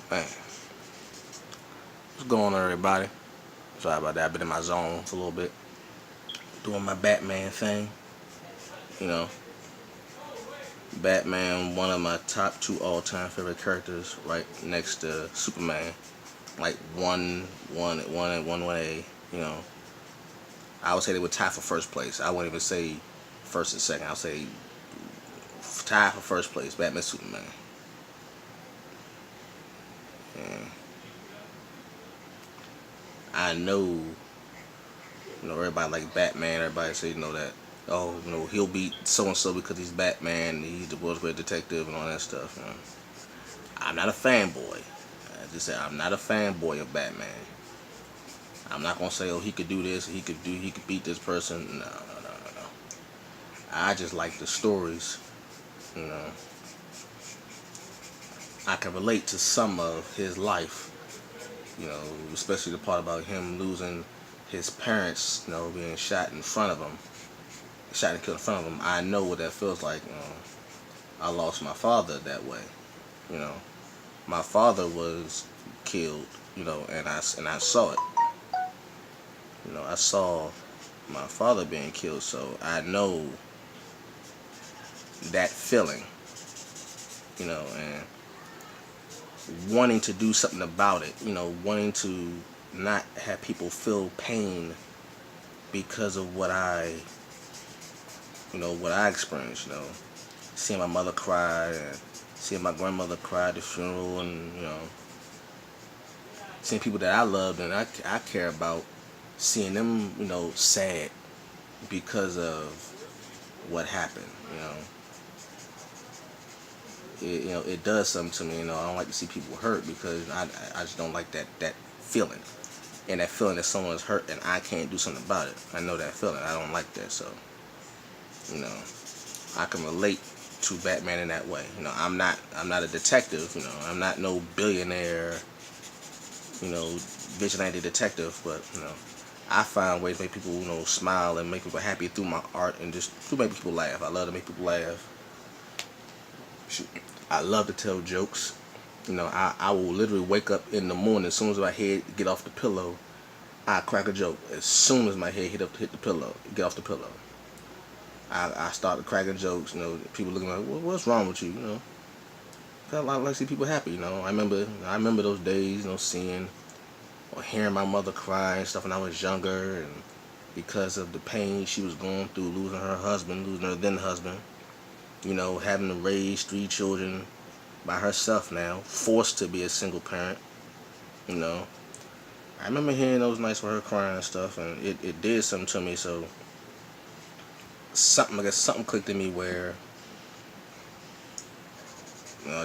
Man, what's going on, everybody? Sorry about that. I've been in my zone for a little bit, doing my Batman thing. You know, Batman, one of my top two all-time favorite characters, right next to Superman. Like one A. You know, I would say they would tie for first place. I wouldn't even say first and second. I'll say tie for first place. Batman, Superman. And I know, everybody like Batman. Everybody say, that, oh, he'll beat so and so because he's Batman. He's the world's great detective and all that stuff. I'm not a fanboy. I just said I'm not a fanboy of Batman. I'm not gonna say, oh, he could do this, he could beat this person. No, no, no, no, no. I just like the stories. You know, I can relate to some of his life. Especially the part about him losing his parents. Being shot in front of him, shot and killed in front of him. I know what that feels like. I lost my father that way. You know, my father was killed. And I saw it. I saw my father being killed, so I know that feeling. And wanting to do something about it. Wanting to not have people feel pain because of what I experienced. Seeing my mother cry and seeing my grandmother cry at the funeral, and seeing people that I loved and I care about, seeing them, sad because of what happened. It does something to me. I don't like to see people hurt because I just don't like that feeling. And that feeling that someone is hurt and I can't do something about it. I know that feeling. I don't like that. So, you know, I can relate to Batman in that way. I'm not a detective. I'm not no billionaire, vigilante detective. But I find ways to make people, smile and make people happy through my art and just to make people laugh. I love to make people laugh. I love to tell jokes. I will literally wake up in the morning as soon as my head get off the pillow. I crack a joke as soon as my head hit the pillow, get off the pillow. I start cracking jokes. People looking like, what's wrong with you? I like to see people happy. I remember those days. Seeing or hearing my mother cry and stuff when I was younger, and because of the pain she was going through, losing her husband, losing her then husband. Having to raise three children by herself now, forced to be a single parent. You know, I remember hearing those nights with her crying and stuff, and it did something to me. So I guess something clicked in me where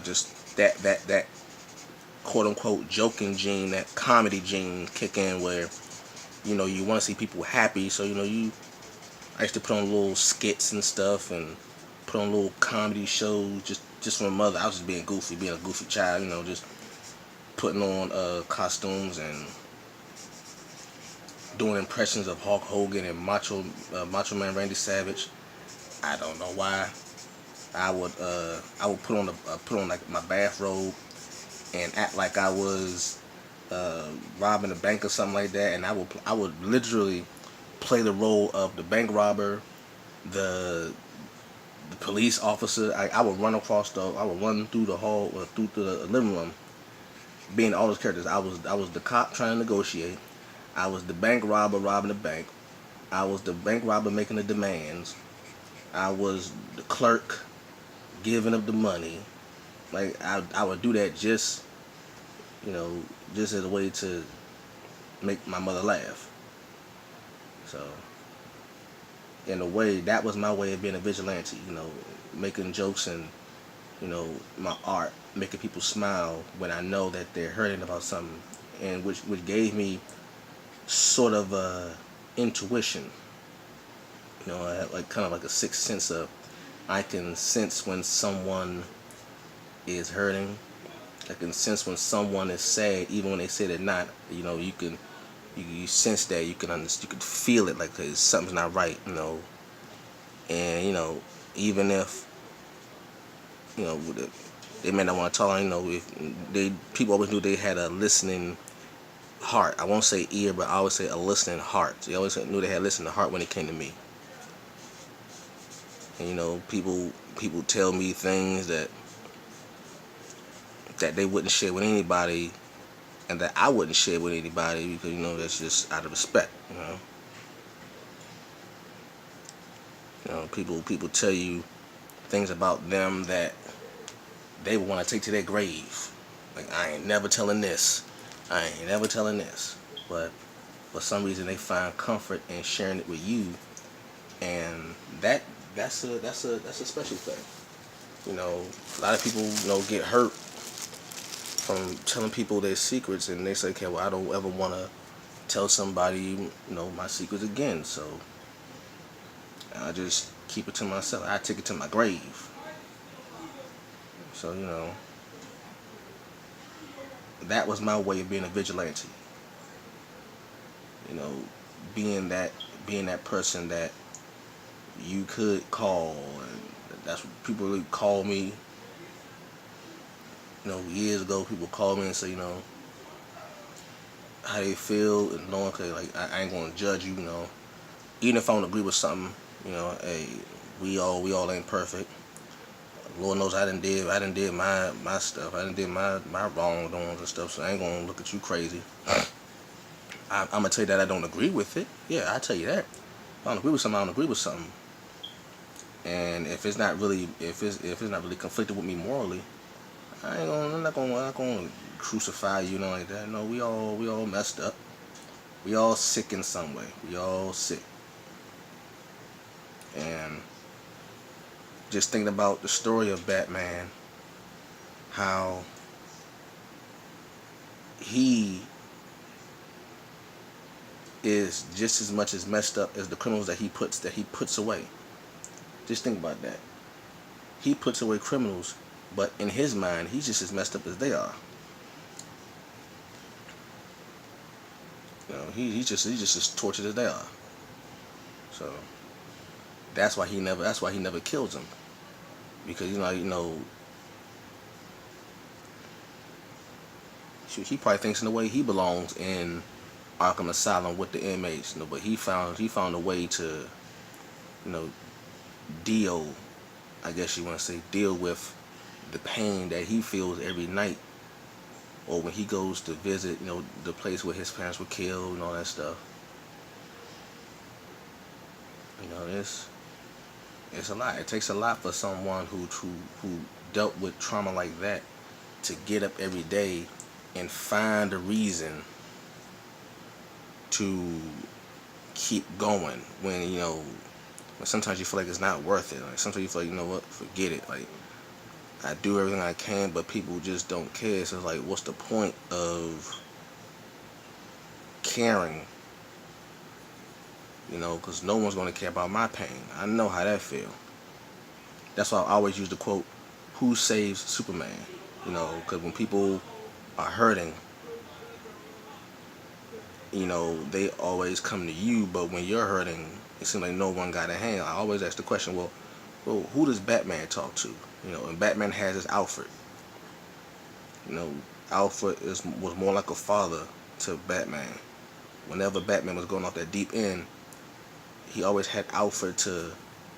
just that quote unquote joking gene, that comedy gene kick in where you want to see people happy. So I used to put on little skits and stuff and put on little comedy shows just for my mother. I was just being goofy, being a goofy child. Just putting on costumes and doing impressions of Hulk Hogan and Macho Man Randy Savage. I don't know why. I would put on like my bathrobe and act like I was robbing a bank or something like that, and I would literally play the role of the bank robber, the police officer. I would run through the hall or through the living room, being all those characters. I was the cop trying to negotiate. I was the bank robber robbing the bank. I was the bank robber making the demands. I was the clerk giving up the money. Like I would do that you know, just as a way to make my mother laugh. So in a way, that was my way of being a vigilante. Making jokes and my art, making people smile when I know that they're hurting about something, and which gave me sort of a intuition. I had like kind of like a sixth sense of I can sense when someone is hurting. I can sense when someone is sad, even when they say they're not. You sense that you can feel it like something's not right. And even if with They may not want to talk. If people always knew they had a listening heart. I won't say ear, but I always say a listening heart. They always knew they had a listening heart when it came to me. And people tell me things that they wouldn't share with anybody, and that I wouldn't share with anybody because that's just out of respect. People tell you things about them that they would want to take to their grave. Like, I ain't never telling this. I ain't never telling this. But for some reason they find comfort in sharing it with you, and that's a special thing. A lot of people get hurt from telling people their secrets, and they say, okay, well, I don't ever want to tell somebody my secrets again, so I just keep it to myself. I take it to my grave. So that was my way of being a vigilante. Being that person that you could call, and that's what people really call me. Years ago, people called me and say, how they feel, and knowing, like, I ain't gonna judge you, even if I don't agree with something, hey, we all ain't perfect. Lord knows I done did my stuff. I done did my wrongdoings and stuff, so I ain't gonna look at you crazy. I'm gonna tell you that I don't agree with it. Yeah, I tell you that. If I don't agree with something, I don't agree with something. And if it's not really conflicted with me morally, I'm not gonna crucify you, like that. No, we all messed up. We all sick in some way. We all sick. And just thinking about the story of Batman, how he is just as much as messed up as the criminals that he puts away. Just think about that. He puts away criminals, but in his mind, he's just as messed up as they are. He's just as tortured as they are. So that's why he never kills them, because he probably thinks in a way he belongs in Arkham Asylum with the inmates, but he found a way to deal, I guess you want to say, deal with the pain that he feels every night, or when he goes to visit the place where his parents were killed and all that stuff. It's a lot. It takes a lot for someone who dealt with trauma like that to get up every day and find a reason to keep going when sometimes you feel like it's not worth it. Like, sometimes you feel like, what, forget it. Like, I do everything I can, but people just don't care. So it's like, what's the point of caring? Because no one's going to care about my pain. I know how that feels. That's why I always use the quote, "Who saves Superman?" Because when people are hurting, they always come to you, but when you're hurting, it seems like no one got a hand. I always ask the question, well, who does Batman talk to? And Batman has his Alfred. Alfred was more like a father to Batman. Whenever Batman was going off that deep end, he always had Alfred to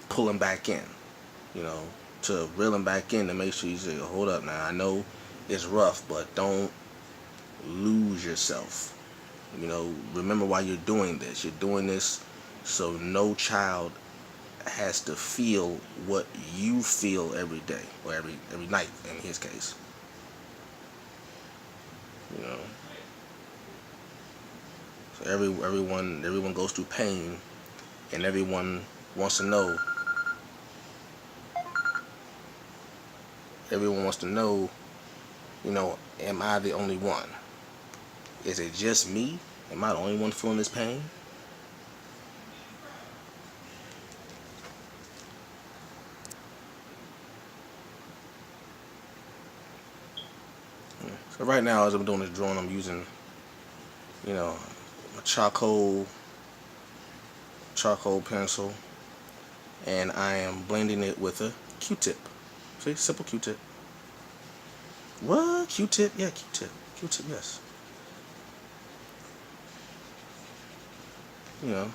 pull him back in, to reel him back in, to make sure you say, hold up now, I know it's rough, but don't lose yourself. Remember why you're doing this. You're doing this so no child has to feel what you feel every day, or every night in his case. So everyone goes through pain, and everyone wants to know. Everyone wants to know, am I the only one? Is it just me? Am I the only one feeling this pain? So right now, as I'm doing this drawing, I'm using, a charcoal pencil, and I am blending it with a Q-tip. See, simple Q-tip. What? Q-tip? Yeah, Q-tip. Q-tip, yes. You know,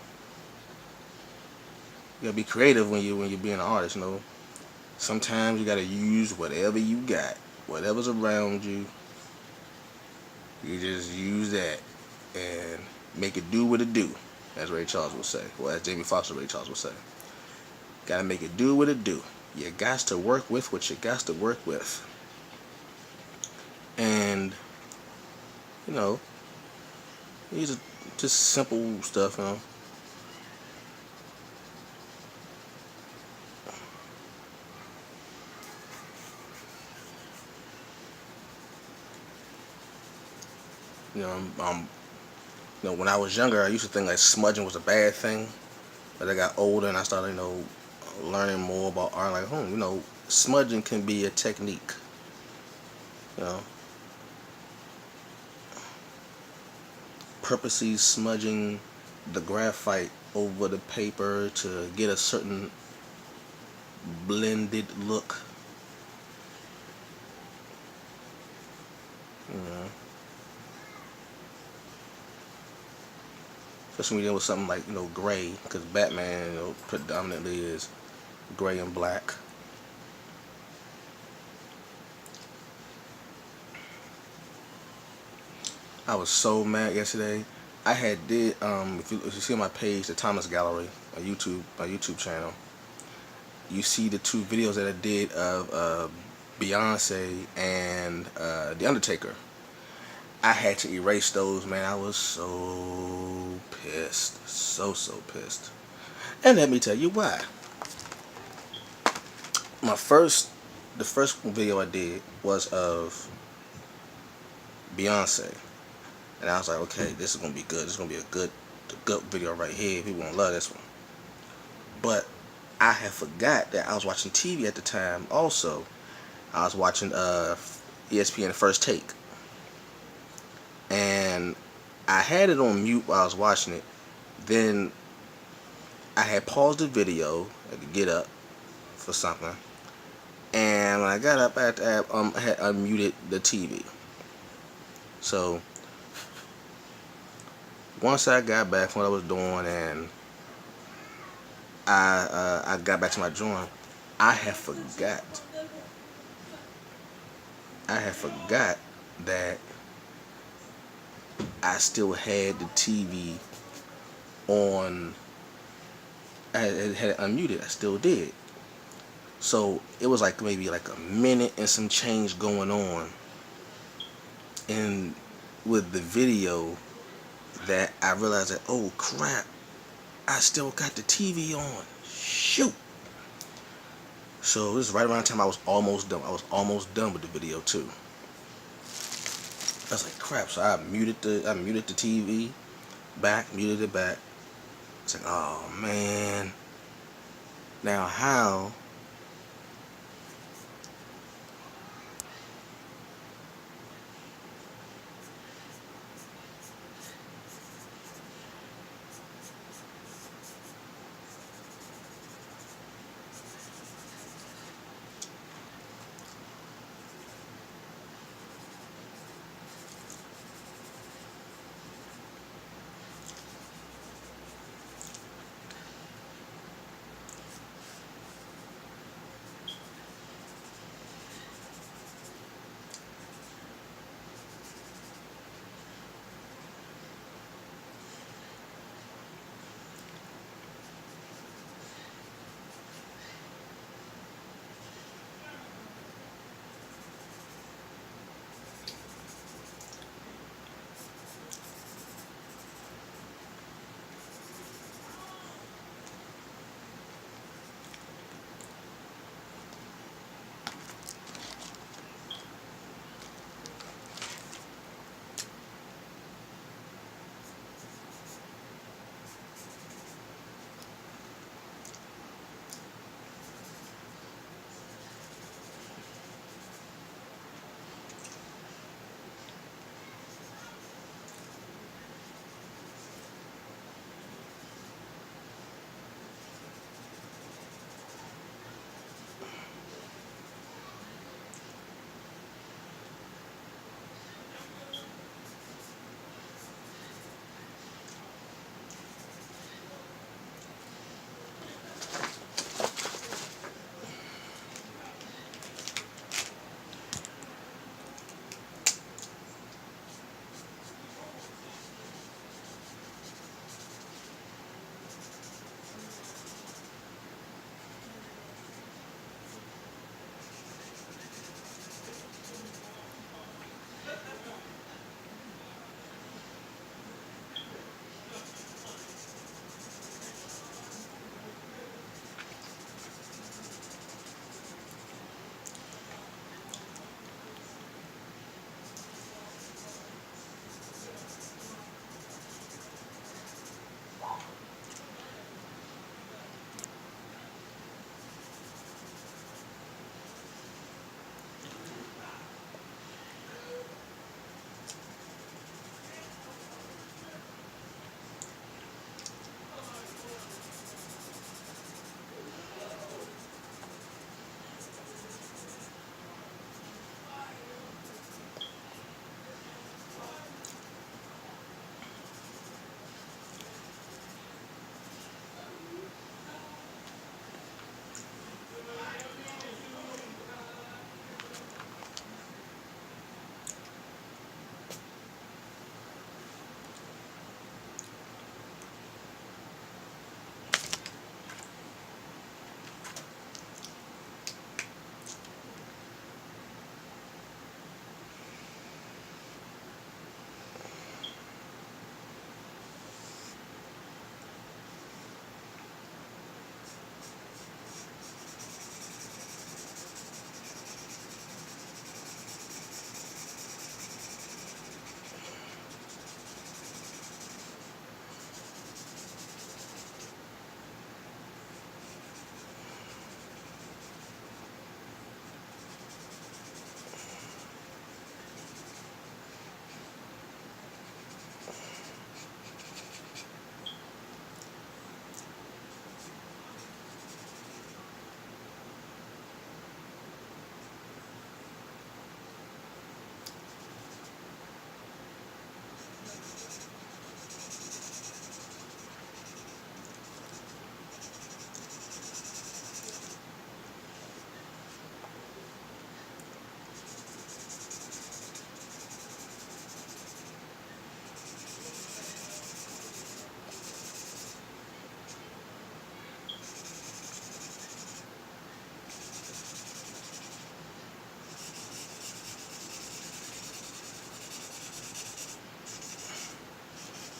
you gotta be creative when you're being an artist. You know, sometimes you gotta use whatever you got, whatever's around you. You just use that and make it do what it do, as Ray Charles would say. Well, as Jamie Foxx or Ray Charles would say. Gotta make it do what it do. You got to work with what you got to work with. And, you know, these are just simple stuff, you know. You know, when I was younger, I used to think like smudging was a bad thing. But I got older and I started, learning more about art. Like, smudging can be a technique. You know, purposely smudging the graphite over the paper to get a certain blended look. You know, especially when you deal with something like gray, because Batman predominantly is gray and black. I was so mad yesterday. I had did if you see on my page, the Thomas Gallery, my YouTube channel, you see the two videos that I did of Beyonce and The Undertaker. I had to erase those, man. I was so pissed, so pissed. And let me tell you why. The first video I did was of Beyonce. And I was like, okay, this is gonna be good. This is gonna be a good video right here. People gonna love this one. But I had forgot that I was watching TV at the time. Also, I was watching ESPN First Take, and I had it on mute while I was watching it. Then I had paused the video. I had to get up for something, and when I got up, I had unmuted the TV. So once I got back from what I was doing and I got back to my drawing, I had forgot. I had forgot that I still had the TV on. I had it unmuted. I still did. So it was like maybe like a minute and some change going on, and with the video, that I realized that, oh crap, I still got the TV on. Shoot. So this is right around the time I was almost done. I was almost done with the video too. I was like, crap. So I muted the TV back, muted it back. It's like, oh man. Now how?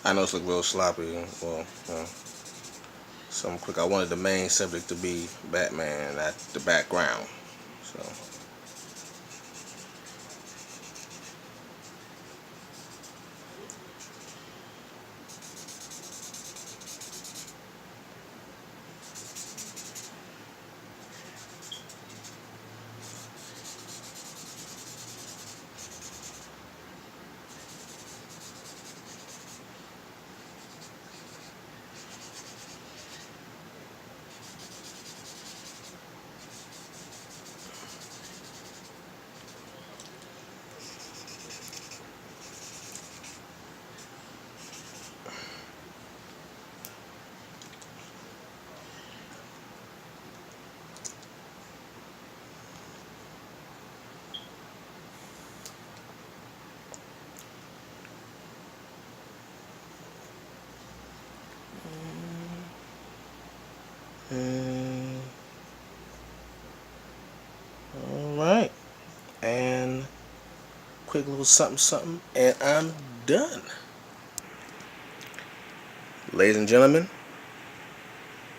I know it's look real sloppy. Well, something quick. I wanted the main subject to be Batman, not the background. So. All right, and quick little something, something, and I'm done. Ladies and gentlemen,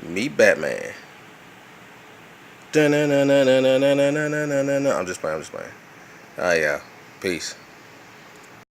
meet Batman. I'm just playing. I'm just playing. Oh yeah, peace.